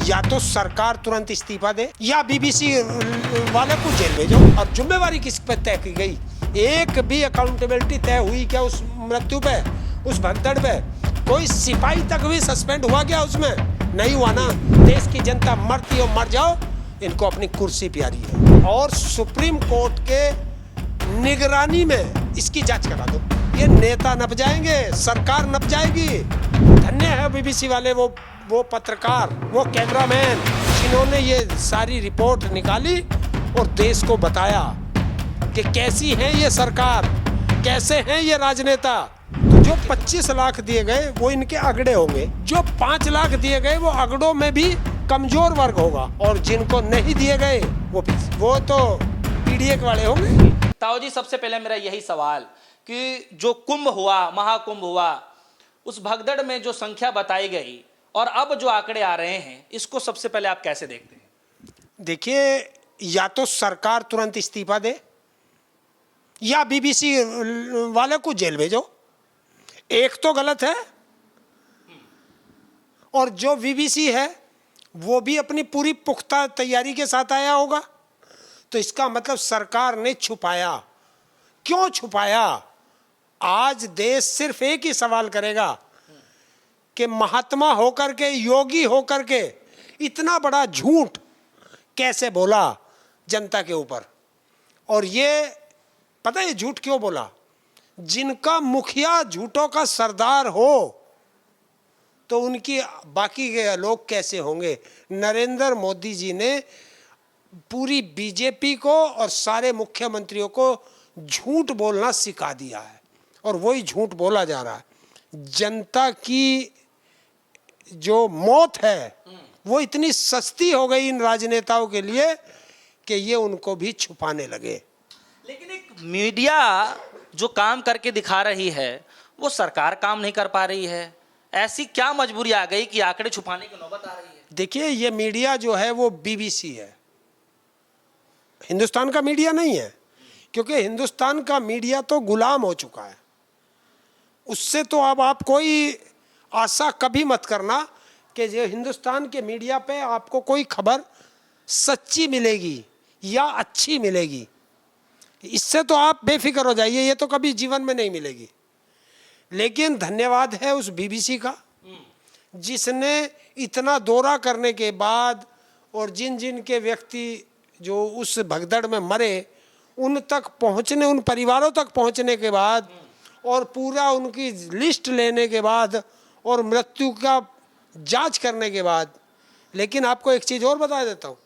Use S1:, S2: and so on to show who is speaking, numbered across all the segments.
S1: या तो सरकार तुरंत इस्तीफा दे या बीबीसी वाले को जेल भेजो। और जिम्मेवारी किस पे तय की गई? एक भी अकाउंटेबिलिटी तय हुई क्या उस मृत्यु पे, उस भगदड़ पे? कोई सिपाही तक भी सस्पेंड हुआ क्या उसमें? नहीं हुआ ना। देश की जनता मरती हो मर जाओ, इनको अपनी कुर्सी प्यारी है। और सुप्रीम कोर्ट के निगरानी में इसकी जांच करा दो। ये नेता नप जाएंगे, सरकार नप जाएगी। धन्य है बीबीसी वाले, वो पत्रकार, वो कैमरामैन जिन्होंने ये सारी रिपोर्ट निकाली और देश को बताया कि कैसी है ये सरकार, कैसे हैं ये राजनेता। तो जो 25 लाख दिए गए वो इनके अगड़े होंगे, जो 5 लाख दिए गए वो अगड़ों में भी कमजोर वर्ग होगा, और जिनको नहीं दिए गए वो तो पीडीए वाले होंगे।
S2: ताऊ जी, सबसे पहले मेरा यही सवाल कि जो कुंभ हुआ, महाकुंभ हुआ, उस भगदड़ में जो संख्या बताई गई और अब जो आंकड़े आ रहे हैं, इसको सबसे पहले आप कैसे देखते हैं?
S1: देखिए, या तो सरकार तुरंत इस्तीफा दे या बीबीसी वाले को जेल भेजो। एक तो गलत है, और जो बीबीसी है वो भी अपनी पूरी पुख्ता तैयारी के साथ आया होगा। तो इसका मतलब सरकार ने छुपाया। क्यों छुपाया? आज देश सिर्फ एक ही सवाल करेगा कि महात्मा होकर के, योगी होकर के इतना बड़ा झूठ कैसे बोला जनता के ऊपर। और ये पता है झूठ क्यों बोला? जिनका मुखिया झूठों का सरदार हो तो उनकी बाकी के लोग कैसे होंगे? नरेंद्र मोदी जी ने पूरी बीजेपी को और सारे मुख्यमंत्रियों को झूठ बोलना सिखा दिया है, और वही झूठ बोला जा रहा है। जनता की जो मौत है वो इतनी सस्ती हो गई इन राजनेताओं के लिए कि ये उनको भी छुपाने लगे।
S2: लेकिन एक मीडिया जो काम करके दिखा रही है, वो सरकार काम नहीं कर पा रही है। ऐसी क्या मजबूरी आ गई कि आंकड़े छुपाने की नौबत आ रही है?
S1: देखिए, ये मीडिया जो है वो बीबीसी है, हिंदुस्तान का मीडिया नहीं है। क्योंकि हिंदुस्तान का मीडिया तो गुलाम हो चुका है। उससे तो अब आप कोई आशा कभी मत करना कि जो हिंदुस्तान के मीडिया पे आपको कोई खबर सच्ची मिलेगी या अच्छी मिलेगी। इससे तो आप बेफिक्र हो जाइए, ये तो कभी जीवन में नहीं मिलेगी। लेकिन धन्यवाद है उस बीबीसी का, जिसने इतना दौरा करने के बाद और जिन जिन के व्यक्ति जो उस भगदड़ में मरे उन तक पहुंचने, उन परिवारों तक पहुंचने के बाद और पूरा उनकी लिस्ट लेने के बाद और मृत्यु का जांच करने के बाद। लेकिन आपको एक चीज़ और बता देता हूँ,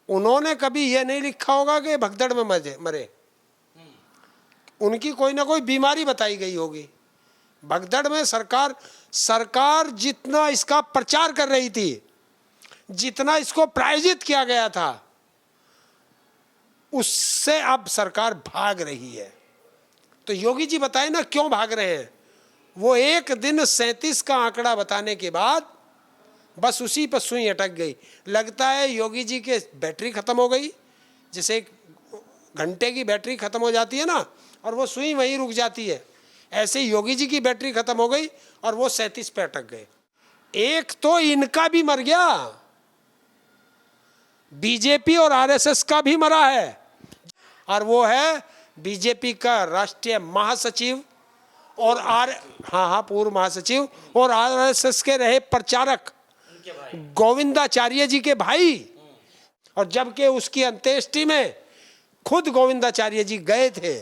S1: उन्होंने कभी ये नहीं लिखा होगा कि भगदड़ में मरे। उनकी कोई ना कोई बीमारी बताई गई होगी। भगदड़ में सरकार जितना इसका प्रचार कर रही थी, जितना इसको प्रायोजित किया गया था, उससे अब सरकार भाग रही है। तो योगी जी बताए ना क्यों भाग रहे हैं? वो एक दिन 37 का आंकड़ा बताने के बाद बस उसी पर सुई अटक गई। लगता है योगी जी के बैटरी खत्म हो गई, जैसे एक घंटे की बैटरी खत्म हो जाती है ना, और वो सुई वहीं रुक जाती है। ऐसे योगी जी की बैटरी खत्म हो गई और वो 37 पे अटक गए। एक तो इनका भी मर गया, बीजेपी और आरएसएस का भी मरा है, और वो है बीजेपी का राष्ट्रीय महासचिव और पूर्व महासचिव और आरएसएस के रहे प्रचारक गोविंदाचार्य जी के भाई। और जबकि उसकी अंत्येष्टि में खुद गोविंदाचार्य जी गए थे।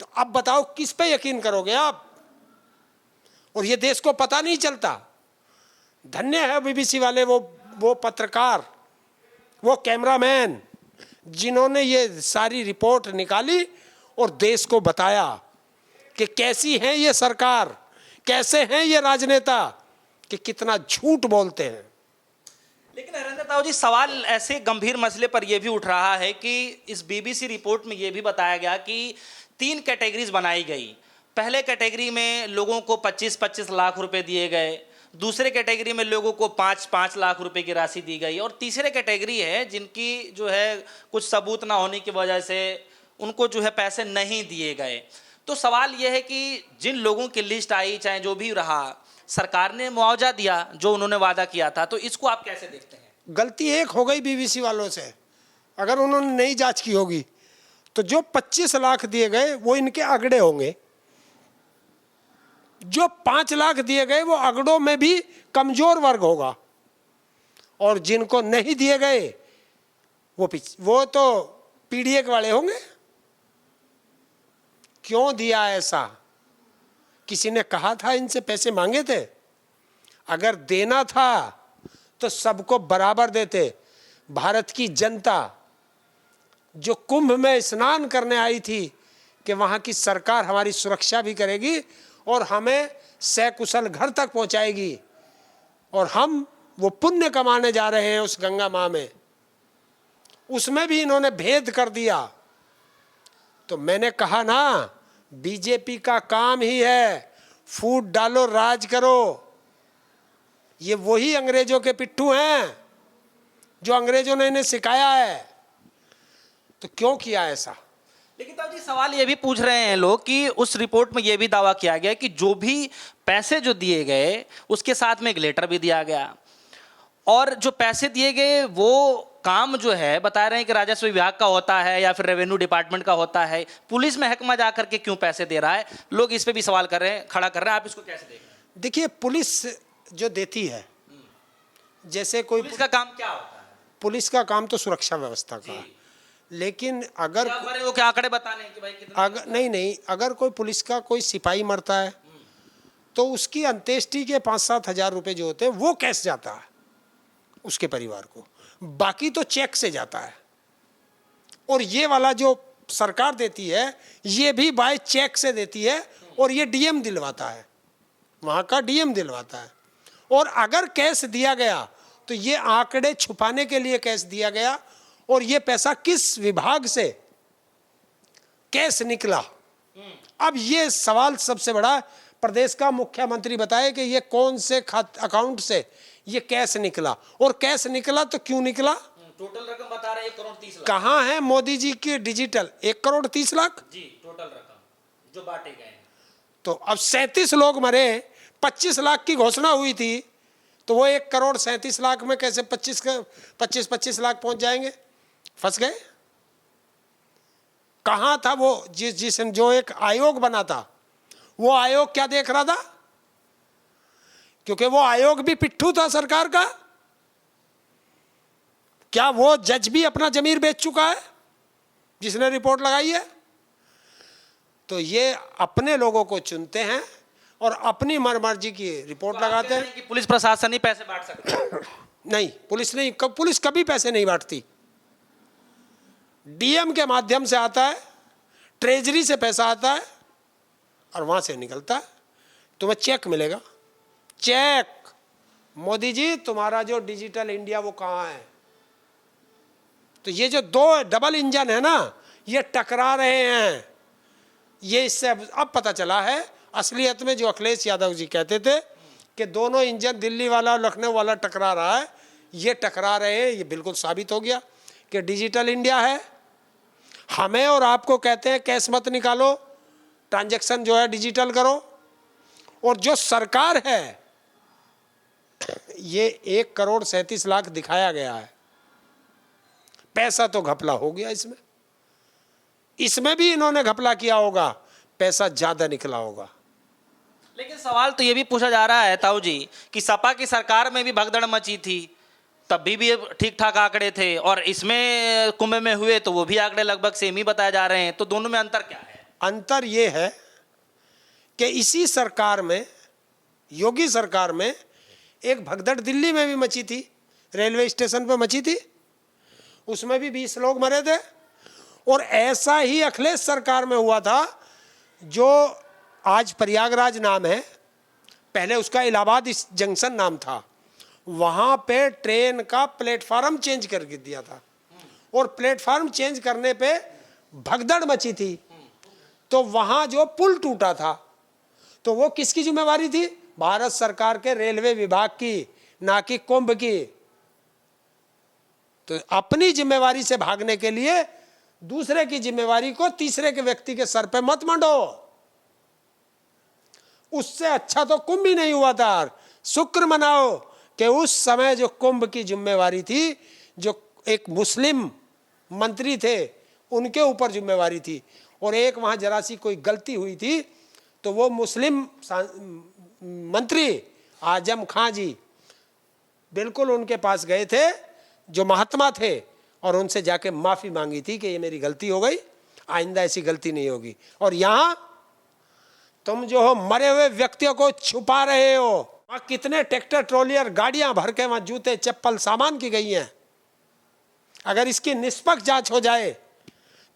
S1: तो अब बताओ किस पे यकीन करोगे आप? और ये देश को पता नहीं चलता। धन्य है बीबीसी वाले, वो पत्रकार, वो कैमरामैन जिन्होंने ये सारी रिपोर्ट निकाली और देश को बताया कि कैसी है ये सरकार, कैसे हैं ये राजनेता, कि कितना झूठ बोलते हैं।
S2: लेकिन हरेंद्र ताऊ जी, सवाल ऐसे गंभीर मसले पर यह भी उठ रहा है कि इस बीबीसी रिपोर्ट में यह भी बताया गया कि 3 कैटेगरीज बनाई गई। पहले कैटेगरी में लोगों को 25-25 लाख रुपए दिए गए, दूसरे कैटेगरी में लोगों को 5-5 लाख रुपए की राशि दी गई, और तीसरे कैटेगरी है जिनकी जो है कुछ सबूत ना होने की वजह से उनको जो है पैसे नहीं दिए गए। तो सवाल यह है कि जिन लोगों की लिस्ट आई, चाहे जो भी रहा, सरकार ने मुआवजा दिया जो उन्होंने वादा किया था, तो इसको आप कैसे देखते हैं?
S1: गलती एक हो गई बीबीसी वालों से, अगर उन्होंने नहीं जांच की होगी तो जो 25 लाख दिए गए वो इनके अगड़े होंगे, जो 5 लाख दिए गए वो अगड़ों में भी कमजोर वर्ग होगा, और जिनको नहीं दिए गए वो तो पीडीए वाले होंगे। क्यों दिया ऐसा? किसी ने कहा था इनसे पैसे मांगे थे? अगर देना था तो सबको बराबर देते। भारत की जनता जो कुंभ में स्नान करने आई थी कि वहाँ की सरकार हमारी सुरक्षा भी करेगी और हमें सकुशल घर तक पहुँचाएगी, और हम वो पुण्य कमाने जा रहे हैं उस गंगा माँ में, उसमें भी इन्होंने भेद कर दिया। तो मैंने कहा ना, बीजेपी का काम ही है फूट डालो राज करो। ये वही अंग्रेजों के पिट्ठू हैं जो अंग्रेजों ने इन्हें सिखाया है। तो क्यों किया ऐसा?
S2: लेकिन ताऊ जी, सवाल ये भी पूछ रहे हैं लोग कि उस रिपोर्ट में ये भी दावा किया गया कि जो भी पैसे जो दिए गए उसके साथ में एक लेटर भी दिया गया, और जो पैसे दिए गए वो काम जो है बता रहे हैं कि राजस्व विभाग का होता है या फिर रेवेन्यू डिपार्टमेंट का होता है। पुलिस में हकमा जा करके क्यों पैसे दे रहा है? लोग इस पे भी सवाल कर रहे हैं, खड़ा कर रहे हैं। आप इसको कैसे देख रहे हैं?
S1: देखिए, पुलिस जो देती है, जैसे कोई
S2: पुलिस का काम क्या होता है?
S1: पुलिस का काम तो सुरक्षा व्यवस्था का है, लेकिन अगर
S2: वो क्या आंकड़े बताने कि भाई कितना,
S1: नहीं, अगर कोई पुलिस का कोई सिपाही मरता है तो उसकी अंत्येष्टि के 5-7 हजार रुपए जो होते हैं वो कैश जाता है उसके परिवार को, बाकी तो चेक से जाता है। और ये वाला जो सरकार देती है ये भी बाय चेक से देती है, और ये डीएम दिलवाता है, वहाँ का डीएम दिलवाता है। और अगर कैश दिया गया तो ये आंकड़े छुपाने के लिए कैश दिया गया, और ये पैसा किस विभाग से कैश निकला। अब ये सवाल सबसे बड़ा, प्रदेश का मुख्यमंत्री बताए कि ये कौन से अकाउंट से ये कैश निकला, और कैश निकला तो क्यों निकला?
S2: टोटल रकम बता रहे 1,30,00,000।
S1: कहाँ है मोदी जी की डिजिटल 1,30,00,000
S2: जी, टोटल रकम जो बांटे गए हैं।
S1: तो अब 37 लोग मरे, 25 लाख की घोषणा हुई थी, तो वो 1,37,00,000 में कैसे 25 लाख पहुंच जाएंगे? फंस गए। कहाँ था वो जो एक आयोग बना था, वो आयोग क्या देख रहा था? क्योंकि वो आयोग भी पिट्ठू था सरकार का। क्या वो जज भी अपना जमीर बेच चुका है जिसने रिपोर्ट लगाई है? तो ये अपने लोगों को चुनते हैं और अपनी मर्जी की रिपोर्ट लगाते हैं
S2: कि पुलिस प्रशासन ही पैसे बांट सकता है।
S1: नहीं, पुलिस कभी पैसे नहीं बांटती। डीएम के माध्यम से आता है, ट्रेजरी से पैसा आता है और वहां से निकलता है। तुम्हें चेक मिलेगा, चेक। मोदी जी, तुम्हारा जो डिजिटल इंडिया वो कहाँ है? तो ये जो दो डबल इंजन है ना, ये टकरा रहे हैं। ये इससे अब पता चला है असलियत में जो अखिलेश यादव जी कहते थे कि दोनों इंजन दिल्ली वाला और लखनऊ वाला टकरा रहा है, ये टकरा रहे हैं। ये बिल्कुल साबित हो गया कि डिजिटल इंडिया है। हमें और आपको कहते हैं कैश मत निकालो, ट्रांजैक्शन जो है डिजिटल करो। और जो सरकार है, ये 1,37,00,000 दिखाया गया है, पैसा तो घपला हो गया इसमें भी इन्होंने घपला किया होगा, पैसा ज्यादा निकला होगा।
S2: लेकिन सवाल तो ये भी पूछा जा रहा है ताऊ जी कि सपा की सरकार में भी भगदड़ मची थी, तब भी ठीक ठाक आंकड़े थे, और इसमें कुंभ में हुए तो वो भी आंकड़े लगभग सेम ही बताए जा रहे हैं। तो दोनों में अंतर क्या है? अंतर
S1: ये है कि इसी सरकार में, योगी सरकार में, एक भगदड़ दिल्ली में भी मची थी, रेलवे स्टेशन पर मची थी, उसमें भी 20 लोग मरे थे। और ऐसा ही अखिलेश सरकार में हुआ था, जो आज प्रयागराज नाम है, पहले उसका इलाहाबाद जंक्शन नाम था। वहाँ पे ट्रेन का प्लेटफार्म चेंज कर दिया था, और प्लेटफार्म चेंज करने पे भगदड़ मची थी। तो वहाँ जो पुल टूटा था, तो वो किसकी जिम्मेवारी थी? भारत सरकार के रेलवे विभाग की, ना कि कुंभ की। तो अपनी जिम्मेवारी से भागने के लिए दूसरे की जिम्मेवारी को तीसरे के व्यक्ति के सर पे मत मंडो। उससे अच्छा तो कुंभ ही नहीं हुआ था। शुक्र मनाओ कि उस समय जो कुंभ की जिम्मेवारी थी, जो एक मुस्लिम मंत्री थे उनके ऊपर जिम्मेवारी थी, और एक वहाँ जरा सी कोई गलती हुई थी तो वो मुस्लिम मंत्री आजम खां जी बिल्कुल उनके पास गए थे जो महात्मा थे, और उनसे जाके माफ़ी मांगी थी कि ये मेरी गलती हो गई, आइंदा ऐसी गलती नहीं होगी। और यहाँ तुम जो हो मरे हुए व्यक्तियों को छुपा रहे हो। वहाँ कितने ट्रैक्टर ट्रॉलियर गाड़ियां भर के वहाँ जूते चप्पल सामान की गई हैं। अगर इसकी निष्पक्ष जांच हो जाए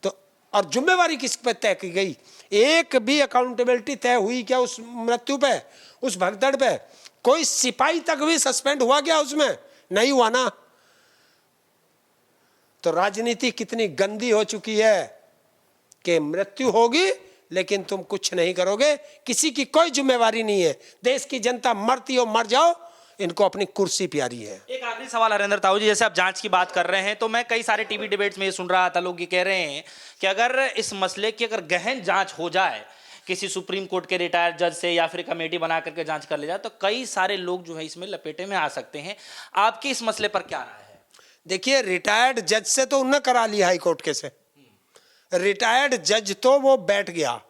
S1: तो, और जिम्मेवारी किस पे तय की गई, एक भी अकाउंटेबिलिटी तय हुई क्या उस मृत्यु पे, उस भगदड़ पे? कोई सिपाही तक भी सस्पेंड हुआ क्या उसमें? नहीं हुआ ना। तो राजनीति कितनी गंदी हो चुकी है कि मृत्यु होगी लेकिन तुम कुछ नहीं करोगे, किसी की कोई जिम्मेवारी नहीं है। देश की जनता मरती हो मर जाओ, इनको अपनी कुर्सी प्यारी है।
S2: एक आखिरी सवाल हरेंद्र ताऊ जी, जैसे आप जांच की बात कर रहे हैं तो मैं कई सारे टीवी डिबेट्स में ये सुन रहा था, लोग ये कह रहे हैं कि अगर इस मसले की अगर गहन जांच हो जाए किसी सुप्रीम कोर्ट के रिटायर्ड जज से या फिर कमेटी बना करके जांच कर ले जाए तो कई सारे लोग जो है इसमें लपेटे में आ सकते हैं। आपकी इस मसले पर क्या राय है?
S1: देखिए, रिटायर्ड जज से तो उन्होंने करा लिया हाई कोर्ट के से, रिटायर्ड जज तो वो बैठ गया,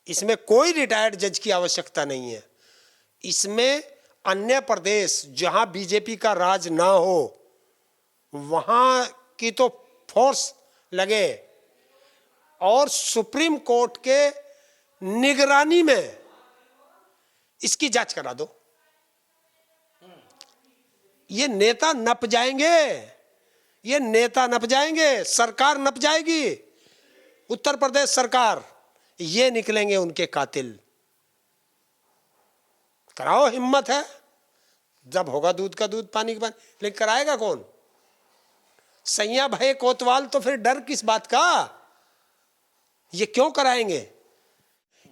S1: इसमें कोई रिटायर्ड जज की आवश्यकता नहीं है। इसमें अन्य प्रदेश जहां बीजेपी का राज ना हो वहां की तो फोर्स लगे और सुप्रीम कोर्ट के निगरानी में इसकी जांच करा दो। ये नेता नप जाएंगे, ये नेता नप जाएंगे, सरकार नप जाएगी, उत्तर प्रदेश सरकार, ये निकलेंगे उनके कातिल। कराओ, हिम्मत है, जब होगा दूध का दूध पानी का पानी, लेकिन कराएगा कौन? सैया भय कोतवाल, तो फिर डर किस बात का? ये क्यों कराएंगे?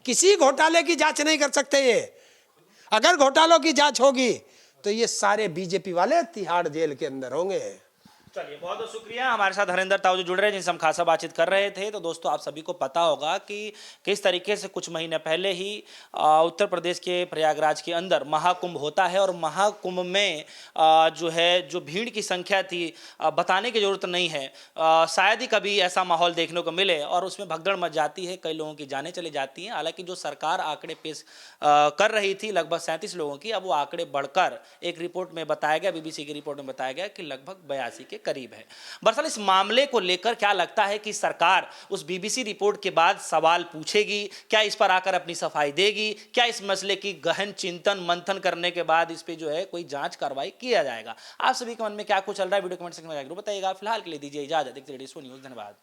S1: किसी घोटाले की जांच नहीं कर सकते ये। अगर घोटालों की जांच होगी तो ये सारे बीजेपी वाले तिहाड़ जेल के अंदर होंगे।
S2: चलिए, बहुत बहुत शुक्रिया। हमारे साथ हरेंद्र ताऊ जी जुड़ रहे हैं जिनसे हम खासा बातचीत कर रहे थे। तो दोस्तों, आप सभी को पता होगा कि किस तरीके से कुछ महीने पहले ही उत्तर प्रदेश के प्रयागराज के अंदर महाकुंभ होता है, और महाकुंभ में जो है जो भीड़ की संख्या थी बताने की जरूरत नहीं है, शायद ही कभी ऐसा माहौल देखने को मिले, और उसमें भगदड़ मच जाती है, कई लोगों की जानें चली जाती हैं। हालांकि जो सरकार आंकड़े पेश कर रही थी लगभग 37 लोगों की, अब वो आंकड़े बढ़कर एक रिपोर्ट में बताया गया, बीबीसी की रिपोर्ट में बताया गया कि लगभग 82 के करीब है। दरअसल इस मामले को लेकर क्या लगता है कि सरकार उस बीबीसी रिपोर्ट के बाद सवाल पूछेगी? क्या इस पर आकर अपनी सफाई देगी? क्या इस मसले की गहन चिंतन मंथन करने के बाद इस पे जो है कोई जांच कार्रवाई किया जाएगा? आप सभी के मन में क्या कुछ चल रहा है, वीडियो कमेंट सेक्शन में जरूर बताइएगा। फिलहाल के लिए दीजिए इजाजत। देखते रहिए सोनी न्यूज़। धन्यवाद।